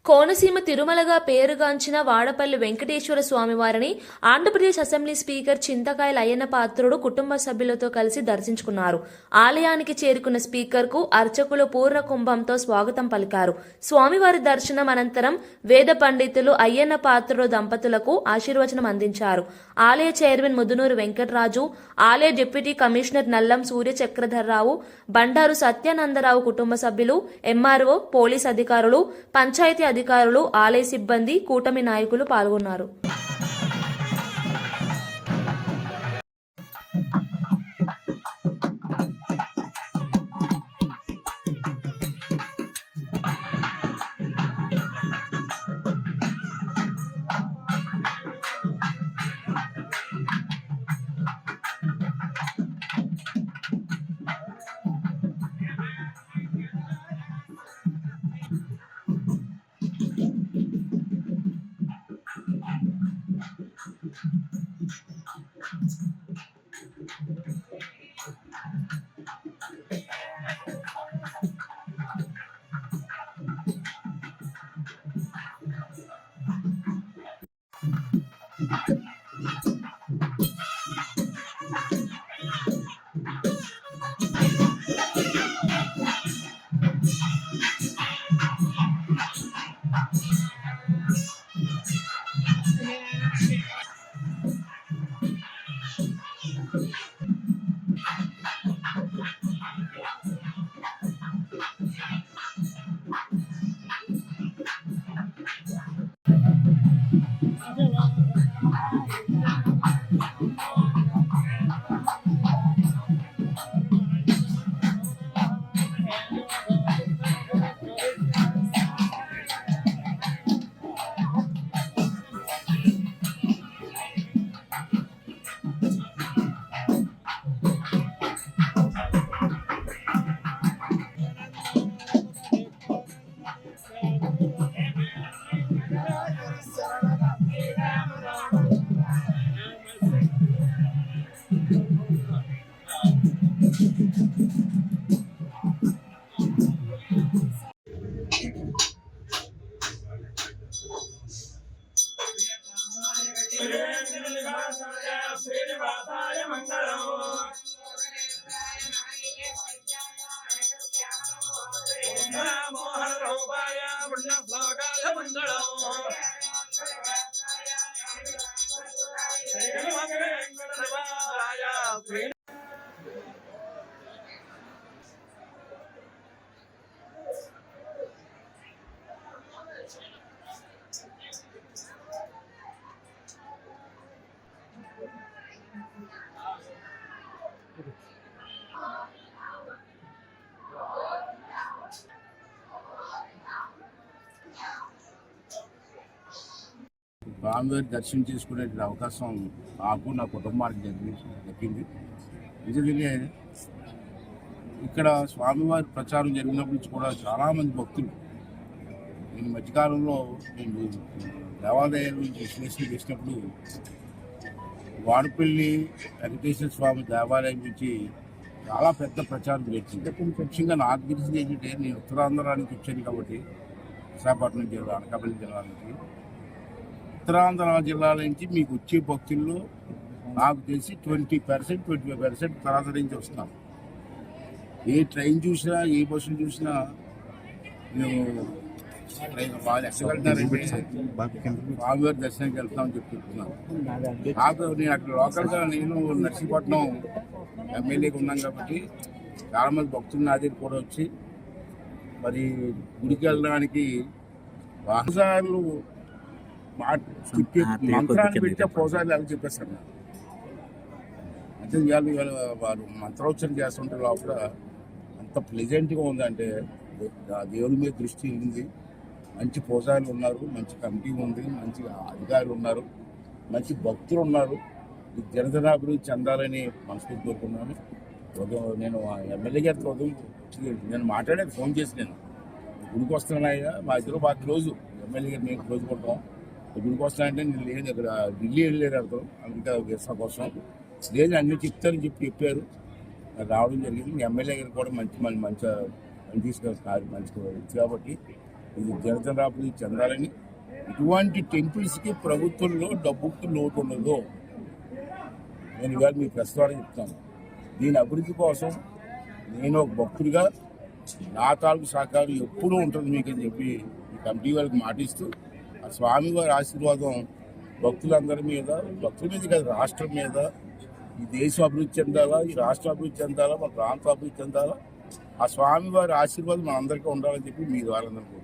కోనసీమ తిరుమలగా పేరుగాంచిన వాడపల్లి వెంకటేశ్వర స్వామివారిని Andhra Pradesh assembly speaker చింతకాయల అయ్యన్న పాత్రుడు కుటుంబ సభ్యులతో కలిసి దర్శించుకున్నారు. ఆలయానికి చేరుకున్న స్పీకర్కు అర్చకులు పూర్ణ కుంభంతో స్వాగతం పలికారు. స్వామివారి దర్శనం అనంతరం వేద పండితులు అయ్యన్న పాత్రుడు దంపతులకు ఆశీర్వచనం అందించారు. ఆలయ చైర్మన్ ముదునూరు వెంకటరాజు, ఆలయ డిప్యూటీ కమిషనర్ నల్లం సూర్య చక్రధర్రావు, బండారు సత్యానందరావు కుటుంబ సభ్యులు, ఎంఆర్ఓ, పోలీస్ అధికారులు, పంచాయతీ అధికారులు, ఆలయ సిబ్బంది, కూటమి నాయకులు పాల్గొన్నారు. శ్రీనివాసాయ మంగళం. మోహన రూపాయ పుణ్య శ్లోకాయ మంగళం. వెంకటరమణాయ స్వామివారి దర్శనం చేసుకునే అవకాశం నాకు నా కుటుంబానికి దక్కింది. నిజంగానే ఇక్కడ స్వామివారి ప్రచారం జరిగినప్పటి నుంచి కూడా చాలామంది భక్తులు నేను మధ్యకాలంలో నేను దేవాలయాల నుంచి విశ్లేషణ చేసినప్పుడు వాడపల్లి వెంకటేశ్వర స్వామి దేవాలయం నుంచి చాలా పెద్ద ప్రచారం జరిగింది. ముఖ్యంగా నాకు తెలిసింది ఏంటంటే నేను ఉత్తరాంధ్ర నుంచి వచ్చాను కాబట్టి విశాఖపట్నం జిల్లా, అనకాపల్లి జిల్లా నుంచి ఉత్తరాంధ్ర జిల్లాల నుంచి మీకు వచ్చే భక్తుల్లో నాకు తెలిసి 20%, 25% ఉత్తరాంధ్ర నుంచి వస్తున్నాం. ఏ ట్రైన్ చూసినా, ఏ బస్సులు చూసినా మేము వాళ్ళు ఎక్కడ వెళ్తున్నారంటే స్వామివారి దర్శనానికి వెళ్తామని చెప్తున్నాను. నాకు నేను అక్కడ లోకల్గా నేను నర్సీపట్నం ఎమ్మెల్యేగా ఉన్నాం కాబట్టి చాలామంది భక్తులు నా దగ్గర కూడా వచ్చి మరి గుడికి వెళ్ళడానికి వాహనాలు మంత్రాన్ని పెడితే పోసాలు అవి చెప్పేస్తాను. అంటే ఇవాళ వారు మంత్రోచ్చరణ చేస్తుంటే లోపల అంత ప్లెజెంట్గా ఉందంటే ఆ దేవుని మీద దృష్టి ఉంది. మంచి పోసాలు ఉన్నారు, మంచి కమిటీ ఉంది, మంచి అధికారులు ఉన్నారు, మంచి భక్తులు ఉన్నారు. ఈ జనధనాభివృద్ధి చెందాలని మనస్ఫూర్తి కోరుకున్నాను. నేను ఎమ్మెల్యే గారితో నేను మాట్లాడేది ఫోన్ చేసి నేను గుడికి వస్తున్నాయ్యా, మా ఇద్దరు బాగా క్లోజు, ఎమ్మెల్యే గారు నేను క్లోజ్ కొడతాం, గుడికి వస్తానంటే నేను లేదు అక్కడ ఢిల్లీ వెళ్ళారు అర్థం అమెరికా వీసా కోసం, లేదు అన్నీ చెప్తారని చెప్పారు. రావడం జరిగింది. ఎమ్మెల్యే గారు కూడా మంచి తీసుకెళ్తున్నారు, మంచి కాబట్టి ఇది జనజనాభివృద్ధి చెందాలని, ఇటువంటి టెంపుల్స్కి ప్రభుత్వంలో డబ్బుకి లోటు ఉండదు. నేను ఇవాళ మీ ప్రస్తావన చెప్తాను. దీని అభివృద్ధి కోసం నేను ఒక భక్తుడిగా నా తాలూకు సహకారం ఎప్పుడూ ఉంటుంది మీకు అని చెప్పి ఈ కమిటీ వాళ్ళకి మాటిస్తూ, ఆ స్వామివారి ఆశీర్వాదం భక్తులందరి మీద, భక్తుల మీద కాదు రాష్ట్రం మీద, ఈ దేశం అభివృద్ధి చెందాలా, ఈ రాష్ట్రం అభివృద్ధి చెందాలా, మా ప్రాంతం అభివృద్ధి చెందాలా, ఆ స్వామివారి ఆశీర్వాదం మనందరికీ ఉండాలని చెప్పి మీ ద్వారా అందరికీ